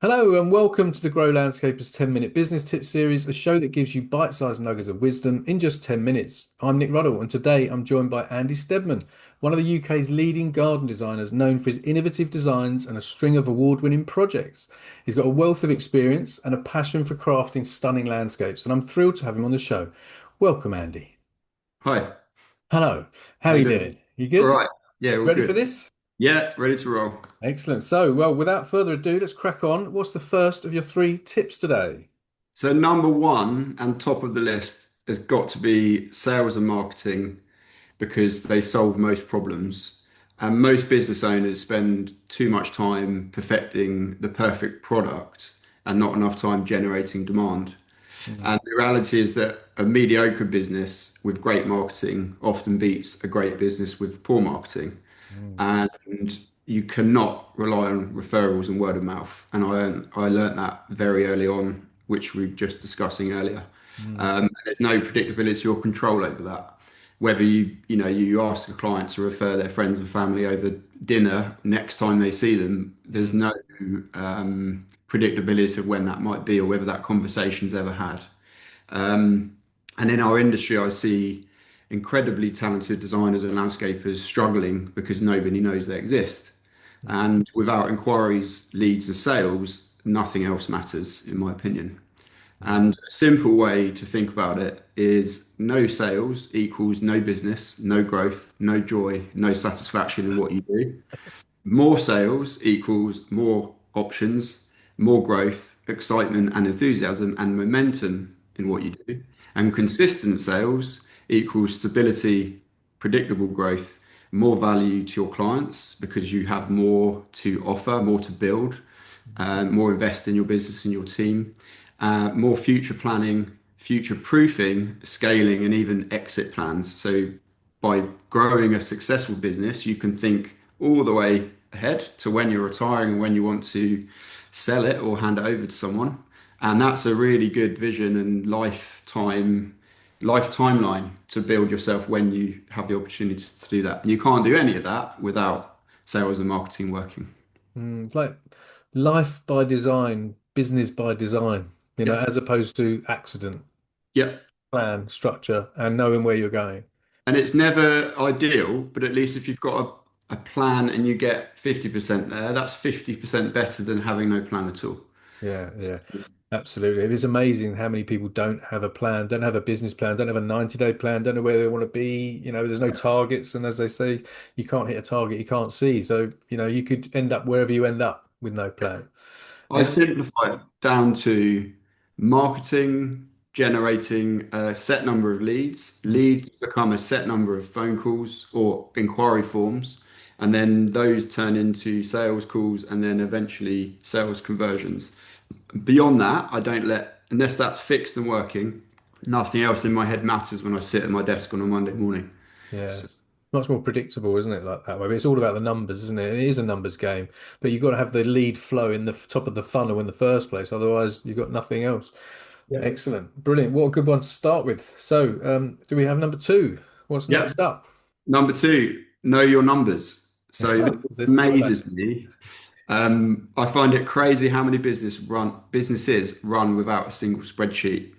Hello and welcome to the Grow Landscapers 10-minute business tip series, a show that gives you bite-sized nuggets of wisdom in just 10 minutes. I'm Nick Ruddle and today I'm joined by Andy Stedman, one of the UK's leading garden designers known for his innovative designs and a string of award-winning projects. He's got a wealth of experience and a passion for crafting stunning landscapes, and I'm thrilled to have him on the show. Welcome, Andy. Hi, Hello, how how are you you doing? doing? You All good? right. Yeah, all Ready for good. this? Yeah, ready to roll. Excellent. Without further ado, let's crack on. What's the first of your three tips today? So number one and top of the list has got to be sales and marketing because they solve most problems. And most business owners spend too much time perfecting the perfect product and not enough time generating demand. Mm, And the reality is that a mediocre business with great marketing often beats a great business with poor marketing. mm, And you cannot rely on referrals and word of mouth. And I learned that very early on, which we were just discussing earlier. mm. There's no predictability or control over that. Whether you ask a client to refer their friends and family over dinner next time they see them, there's Mm. no predictability of when that might be or whether that conversation's ever had. And in our industry, I see incredibly talented designers and landscapers struggling because nobody knows they exist. And without inquiries, leads, and sales, nothing else matters, in my opinion. Mm. And a simple way to think about it is no sales equals no business, no growth, no joy, no satisfaction in what you do. More sales equals more options, more growth, excitement and enthusiasm and momentum in what you do. And consistent sales equals stability, predictable growth, more value to your clients because you have more to offer, more to build, more invest in your business and your team, more future planning, future proofing, scaling, and even exit plans. So by growing a successful business, you can think all the way ahead to when you're retiring and when you want to sell it or hand it over to someone. And that's a really good vision and life timeline to build yourself when you have the opportunity to do that. And you can't do any of that without sales and marketing working. It's like life by design, business by design, Yeah. as opposed to accident, Yeah. plan, structure, and knowing where you're going. And it's never ideal, but at least if you've got a plan and you get 50% there, that's 50% better than having no plan at all. Yeah, yeah, absolutely. It is amazing how many people don't have a plan, don't have a business plan, don't have a 90-day plan, don't know where they want to be. There's no targets. And as they say, you can't hit a target you can't see. So, you could end up wherever you end up with no plan. I Ex simplify it down to marketing, generating a set number of leads. Mm. Leads become a set number of phone calls or inquiry forms, and then those turn into sales calls and then eventually sales conversions. Beyond that, I don't unless that's fixed and working, nothing else in my head matters when I sit at my desk on a Monday morning. Yeah, So, it's much more predictable, isn't it, like that way? But it's all about the numbers, isn't it? It is a numbers game, but you've got to have the lead flow in the top of the funnel in the first place. Otherwise, you've got nothing else. yeah. Excellent. Brilliant. What a good one to start with. So, do we have number two? What's Yep. next up? Number two, know your numbers. So this Is it amazes throwback? me. I find it crazy how many businesses run without a single spreadsheet.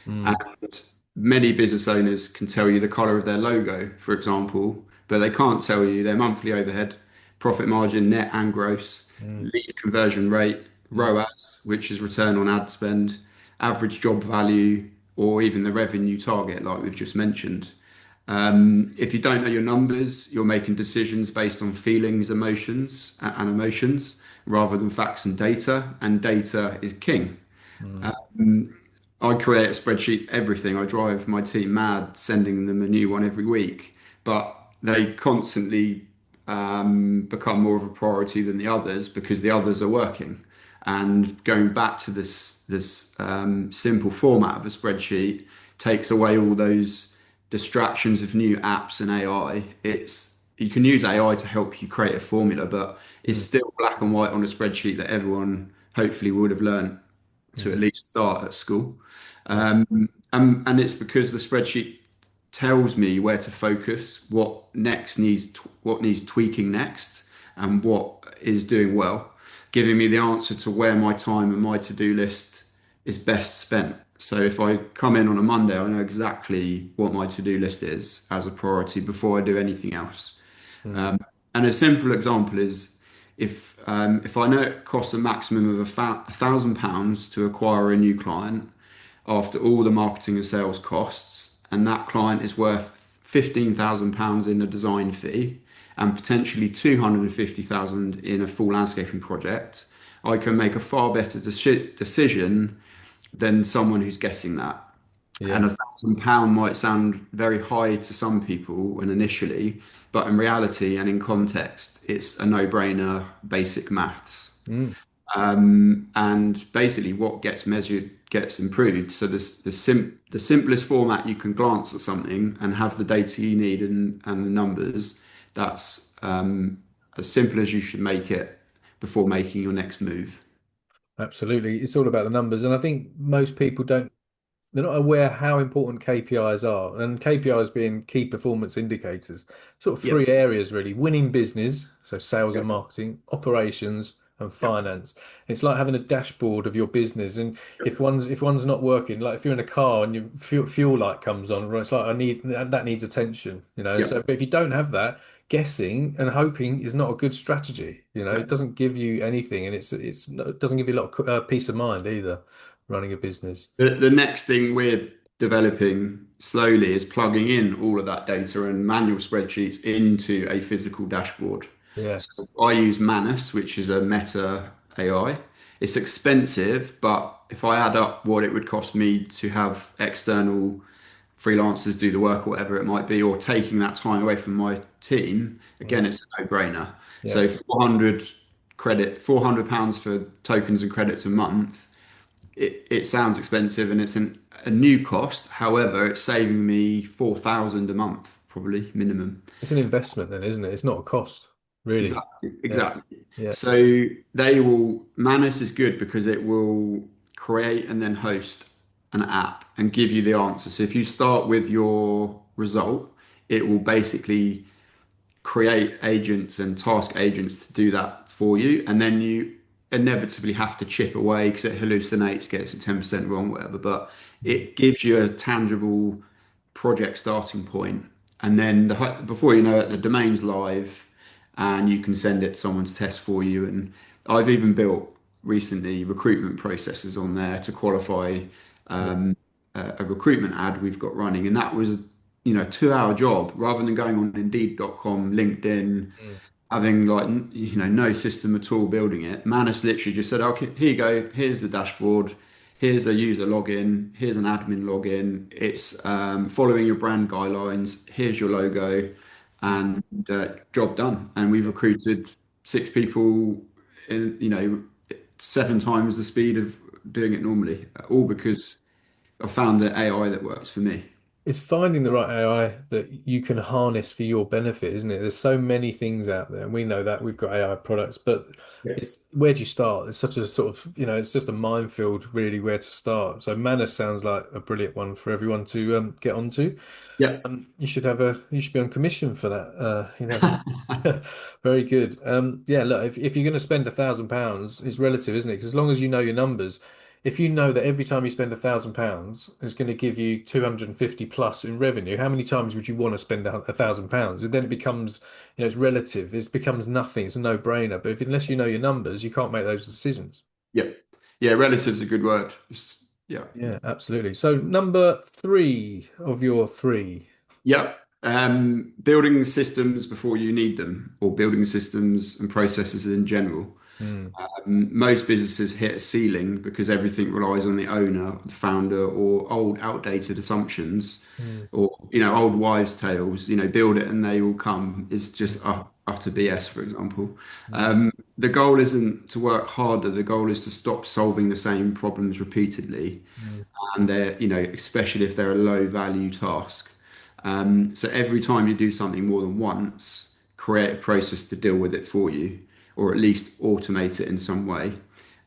Mm, And many business owners can tell you the color of their logo, for example, but they can't tell you their monthly overhead, profit margin, net and gross, mm, lead conversion rate, mm, ROAS, which is return on ad spend, average job value, or even the revenue target, like we've just mentioned. If you don't know your numbers, you're making decisions based on feelings, and emotions rather than facts and data is king. mm, I create a spreadsheet for everything. I drive my team mad sending them a new one every week, but they constantly become more of a priority than the others because the others are working. And going back to this simple format of a spreadsheet takes away all those distractions of new apps and AI. It's you can use AI to help you create a formula, but it's mm, still black and white on a spreadsheet that everyone hopefully would have learned to at mm. least start at school. Yeah. And it's because the spreadsheet tells me where to focus, what needs tweaking next, and what is doing well. giving me the answer to where my time and my to-do list is best spent. So if I come in on a Monday, I know exactly what my to-do list is as a priority before I do anything else. Mm. Um, and a simple example is if I know it costs a maximum of £1,000 to acquire a new client after all the marketing and sales costs, and that client is worth £15,000 in a design fee and potentially 250,000 in a full landscaping project, I can make a far better decision than someone who's guessing that. And Yeah. £1,000 might sound very high to some people and initially, but in reality and in context, it's a no-brainer, basic maths. Mm. And basically, what gets measured gets improved. So the simplest format you can glance at something and have the data you need and the numbers. That's as simple as you should make it before making your next move. Absolutely. It's all about the numbers. And I think most people don't they're not aware how important KPIs are, and KPIs being key performance indicators. Sort of three Yep. areas really: winning business, so sales and Yep. marketing, operations, and Yep. finance. It's like having a dashboard of your business, and Yep. if one's not working, like if you're in a car and your fuel light comes on, right, it's like I need that needs attention, you know. So, Yep. but if you don't have that, guessing and hoping is not a good strategy. You know, it Yep. doesn't give you anything, and it doesn't give you a lot of peace of mind either. Running a business. The next thing we're developing slowly is plugging in all of that data and manual spreadsheets into a physical dashboard. Yeah. So I use Manus, which is a meta AI. It's expensive, but if I add up what it would cost me to have external freelancers do the work or whatever it might be, or taking that time away from my team, again, Mm. it's a no-brainer. Yeah. So 400 pounds for tokens and credits a month, it sounds expensive and it's a new cost. However, it's saving me 4,000 a month, probably minimum. It's an investment then, isn't it? It's not a cost, really. Exactly, Yeah. exactly. Yeah. So Manus is good because it will create and then host an app and give you the answer. So if you start with your result, it will basically create agents and task agents to do that for you. And then you inevitably have to chip away because it hallucinates, gets it 10% wrong, whatever. But Mm. it gives you a tangible project starting point. And then before you know it, the domain's live and you can send it to someone to test for you. And I've even built recently recruitment processes on there to qualify Yeah. um, a recruitment ad we've got running. And that was, 2-hour job rather than going on Indeed.com, LinkedIn, Mm. having like, no system at all building it. Manus literally just said, okay, here you go. Here's the dashboard. Here's a user login. Here's an admin login. It's following your brand guidelines. Here's your logo and job done. And we've recruited 6 people in, 7 times the speed of doing it normally, all because I found the AI that works for me. It's finding the right AI that you can harness for your benefit, isn't it? There's so many things out there, and we know that we've got AI products, but Yeah. it's where do you start? It's such a sort of, it's just a minefield, really, where to start. So Manus sounds like a brilliant one for everyone to get onto. Yeah. You should be on commission for that. Very good. Yeah, look, if you're going to spend £1,000, it's relative, isn't it? Because as long as you know your numbers, if you know that every time you spend £1,000 is going to give you 250 plus in revenue, how many times would you want to spend £1,000? And then it becomes, it's relative. It becomes nothing. It's a no-brainer. But if unless you know your numbers, you can't make those decisions. Yeah. Yeah. Relative's a good word. Yeah. Yeah, absolutely. So number three of your three. Yeah. Building systems before you need them, or building systems and processes in general. Hmm. Most businesses hit a ceiling because everything relies on the owner, the founder, or old, outdated assumptions, Hmm. or old wives' tales. Build it and they will come is just utter BS, for example. Hmm. The goal isn't to work harder. The goal is to stop solving the same problems repeatedly, Hmm. and especially if they're a low value task. So every time you do something more than once, create a process to deal with it for you, or at least automate it in some way.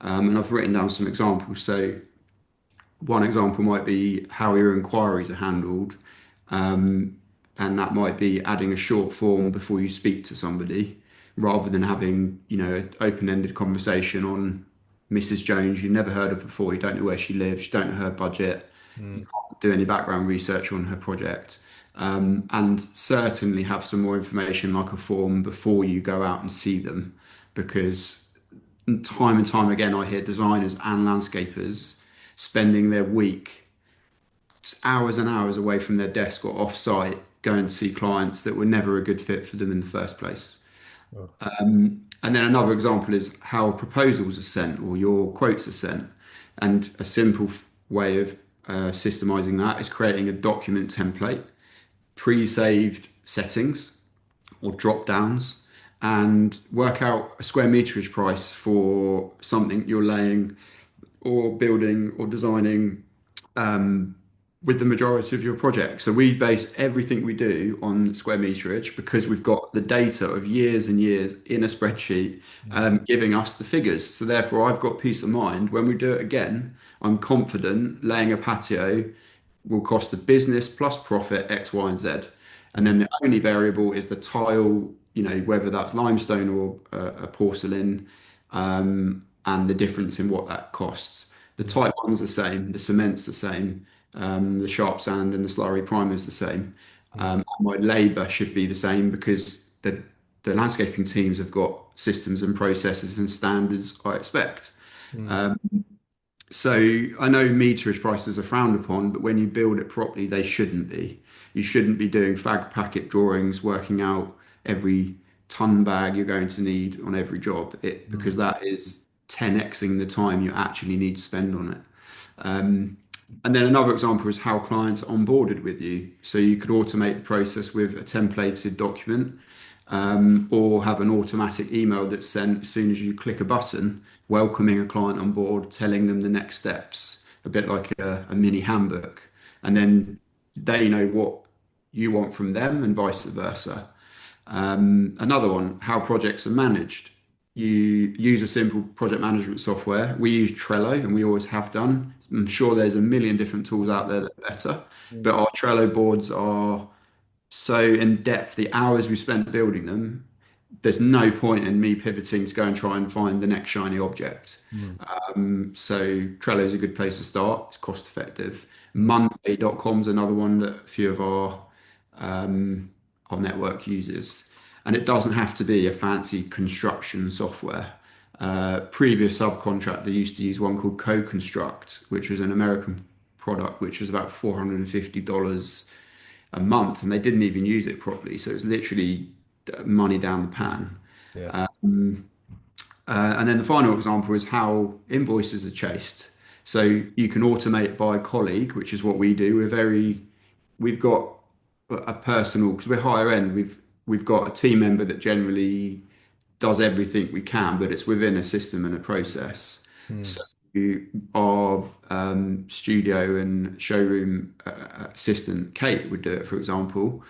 And I've written down some examples. So one example might be how your inquiries are handled, and that might be adding a short form before you speak to somebody, rather than having, an open-ended conversation on Mrs. Jones you never heard of before, you don't know where she lives, you don't know her budget, you Mm. can't do any background research on her project. And certainly have some more information like a form before you go out and see them, because time and time again I hear designers and landscapers spending their week hours and hours away from their desk or off site going to see clients that were never a good fit for them in the first place. Oh. And then another example is how proposals are sent or your quotes are sent. And a simple way of systemizing that is creating a document template, pre-saved settings or drop downs, and work out a square meterage price for something you're laying or building or designing with the majority of your project. So we base everything we do on square meterage because we've got the data of years and years in a spreadsheet Mm. giving us the figures. So therefore, I've got peace of mind. When we do it again, I'm confident laying a patio will cost the business plus profit X, Y, and Z. And Mm. then the only variable is the tile, whether that's limestone or a porcelain, and the difference in what that costs. The Mm. type one's the same, the cement's the same, the sharp sand and the slurry primer is the same. Mm. And my labour should be the same because the landscaping teams have got systems and processes and standards I expect. Mm. Um, so I know meterage prices are frowned upon, but when you build it properly, they shouldn't be. You shouldn't be doing fag packet drawings, working out every ton bag you're going to need on every job, because Mm. that is 10xing the time you actually need to spend on it. And then another example is how clients are onboarded with you. So you could automate the process with a templated document, or have an automatic email that's sent as soon as you click a button, welcoming a client on board, telling them the next steps, a bit like a mini handbook. And then they know what you want from them and vice versa. Another one, how projects are managed. You use a simple project management software. We use Trello and we always have done. I'm sure there's a million different tools out there that are better, Mm. but our Trello boards are so in depth. The hours we spent building them, there's no point in me pivoting to go and try and find the next shiny object. Mm. So Trello is a good place to start. It's cost effective. Mm. Monday.com is another one that a few of our network uses. And it doesn't have to be a fancy construction software. Previous subcontractor used to use one called Co-Construct, which was an American product, which was about $450 a month, and they didn't even use it properly. So it was literally money down the pan. Yeah. And then the final example is how invoices are chased. So you can automate by colleague, which is what we do. We've got a personal, because we're higher end. We've got a team member that generally does everything we can, but it's within a system and a process. Mm. So our studio and showroom assistant, Kate, would do it, for example.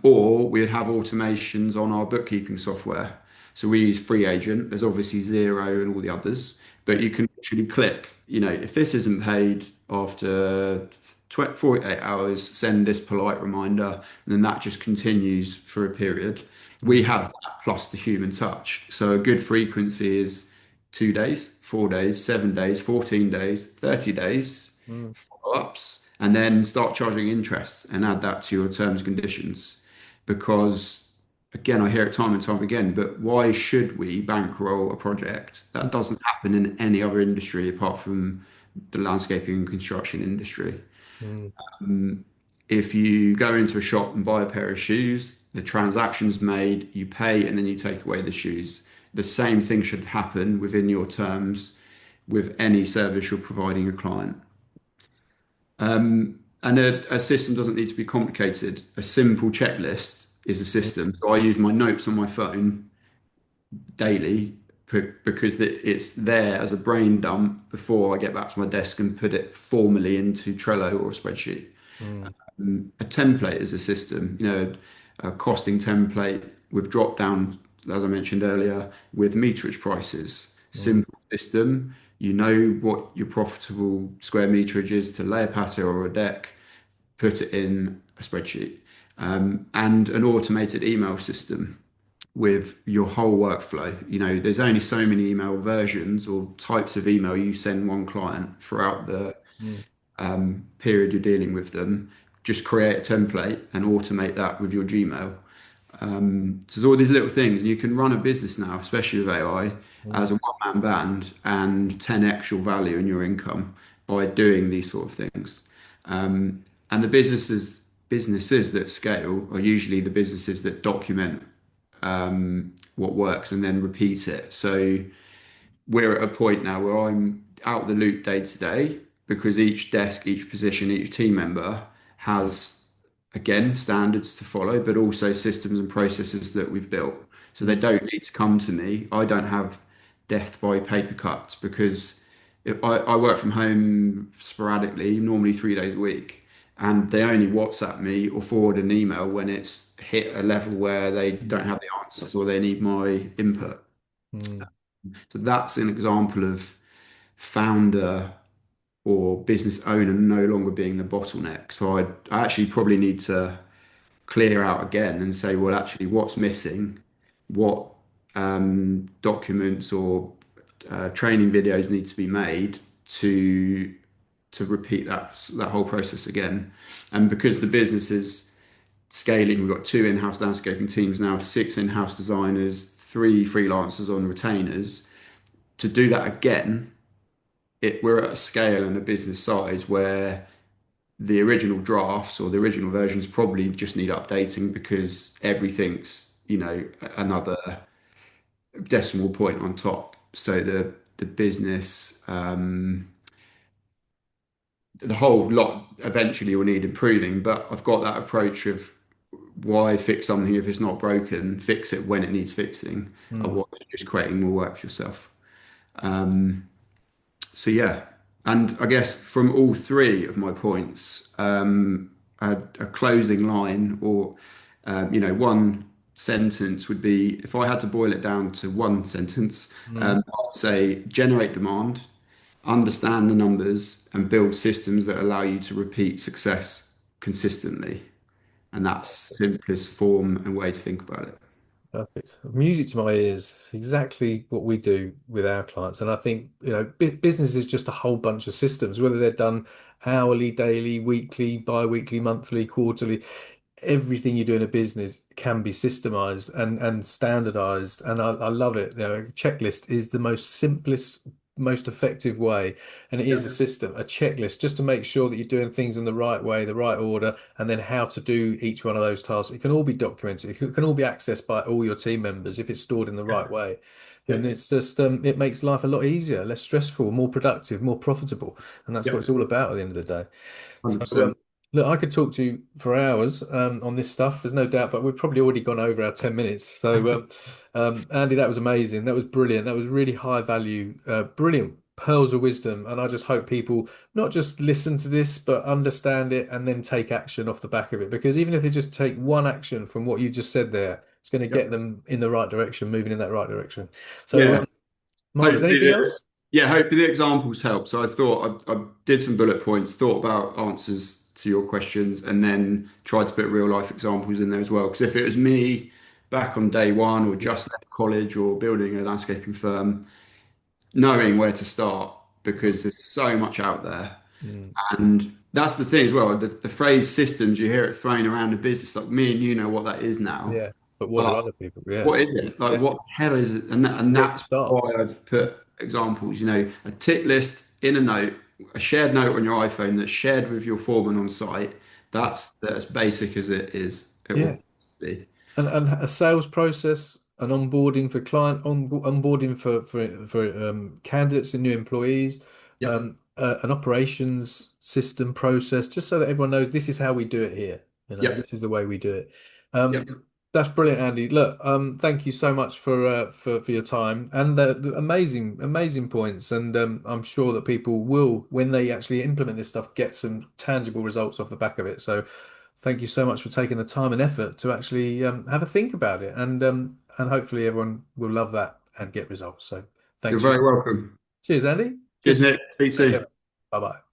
Or we'd have automations on our bookkeeping software. So we use Free Agent. There's obviously Zero and all the others, but you can actually click, if this isn't paid after 48 hours, send this polite reminder, and then that just continues for a period. We Mm. have that plus the human touch. So a good frequency is 2 days, 4 days, 7 days, 14 days, 30 days, Mm. follow-ups, and then start charging interest and add that to your terms and conditions. Because again, I hear it time and time again, but why should we bankroll a project? That doesn't happen in any other industry apart from the landscaping and construction industry. Mm. If you go into a shop and buy a pair of shoes, the transaction's made, you pay, and then you take away the shoes. The same thing should happen within your terms with any service you're providing a client. And a system doesn't need to be complicated. A simple checklist is a Mm. system. So I use my notes on my phone daily because it's there as a brain dump before I get back to my desk and put it formally into Trello or a spreadsheet. Mm. A template is a system, a costing template with drop down, as I mentioned earlier, with meterage prices. Mm. Simple system. You know what your profitable square meterage is to lay a patio or a deck, put it in a spreadsheet, and an automated email system. with your whole workflow. You know, there's only so many email versions or types of email you send one client throughout the Mm, period you're dealing with them. Just create a template and automate that with your Gmail. So there's all these little things, and you can run a business now, especially with AI, as mm, a one-man band and 10x your value in your income by doing these sort of things. And the businesses that scale are usually the businesses that document what works and then repeat it. So we're at a point now where I'm out the loop day to day because each desk, each position, each team member has, again, standards to follow, but also systems and processes that we've built. So they mm, don't need to come to me. I don't have death by paper cuts because I work from home sporadically, normally 3 days a week. And they only WhatsApp me or forward an email when it's hit a level where they mm, don't have the answers or they need my input. mm, So that's an example of founder or business owner no longer being the bottleneck. So I actually probably need to clear out again and say, well, actually, what's missing? What documents or training videos need to be made to repeat that whole process again? And because the business is scaling, we've got two in-house landscaping teams now, six in-house designers, three freelancers on retainers. To do that again, we're at a scale and a business size where the original drafts or the original versions probably just need updating because everything's, another decimal point on top. So the business, the whole lot eventually will need improving. But I've got that approach of why fix something if it's not broken, fix it when it needs fixing. mm, Otherwise, you're just creating more work for yourself. Um, So yeah, and I guess from all three of my points, a closing line or one sentence would be if I had to boil it down to one sentence, mm. I'd say generate demand, understand the numbers, and build systems that allow you to repeat success consistently. And that's simplest form and way to think about it. Perfect. Music to my ears. Exactly what we do with our clients. And I think, business is just a whole bunch of systems, whether they're done hourly, daily, weekly, bi-weekly, monthly, quarterly. Everything you do in a business can be systemized and standardized. And I love it. A checklist is the most simplest, most effective way. And it is a system, a checklist, just to make sure that you're doing things in the right way, the right order, and then how to do each one of those tasks. It can all be documented. It can all be accessed by all your team members if it's stored in the right way. And Yep. it's just, it makes life a lot easier, less stressful, more productive, more profitable. And that's what it's Yep. all about at the end of the day. So, 100%. look, I could talk to you for hours on this stuff. There's no doubt, but we've probably already gone over our 10 minutes. So, Andy, that was amazing. That was brilliant. That was really high value, brilliant pearls of wisdom. And I just hope people not just listen to this, but understand it and then take action off the back of it. Because even if they just take one action from what you just said there, it's going to get Yep. them in the right direction, moving in that right direction. So, Yeah. marvelous. Hopefully, Anything else? hopefully the examples help. So I thought I did some bullet points, thought about answers to your questions, and then tried to put real life examples in there as well. Because if it was me back on day one, or Yeah. just left college, or building a landscaping firm, knowing where to start, because there's so much out there, Mm. and that's the thing as well. The phrase systems, you hear it thrown around the business, like me and you know what that is now. Yeah. But what do But other people? Yeah. what is it? Like, Yeah. what the hell is it? And Where do you that's start? why I've put examples, a tick list in a note, a shared note on your iPhone that's shared with your foreman on site. That's as basic as it is. It Yeah. will be. And a sales process, an onboarding for onboarding for candidates and new employees, Yep. an operations system process, just so that everyone knows this is how we do it here. Yep. This is the way we do it. Yep. That's brilliant, Andy. Look, thank you so much for your time and the amazing points. And I'm sure that people will, when they actually implement this stuff, get some tangible results off the back of it. So thank you so much for taking the time and effort to actually have a think about it, and hopefully everyone will love that and get results. So You're thanks for your very time. welcome. Cheers, Andy. Good Cheers, to see Nick. you. Speak Take soon. care. Bye bye.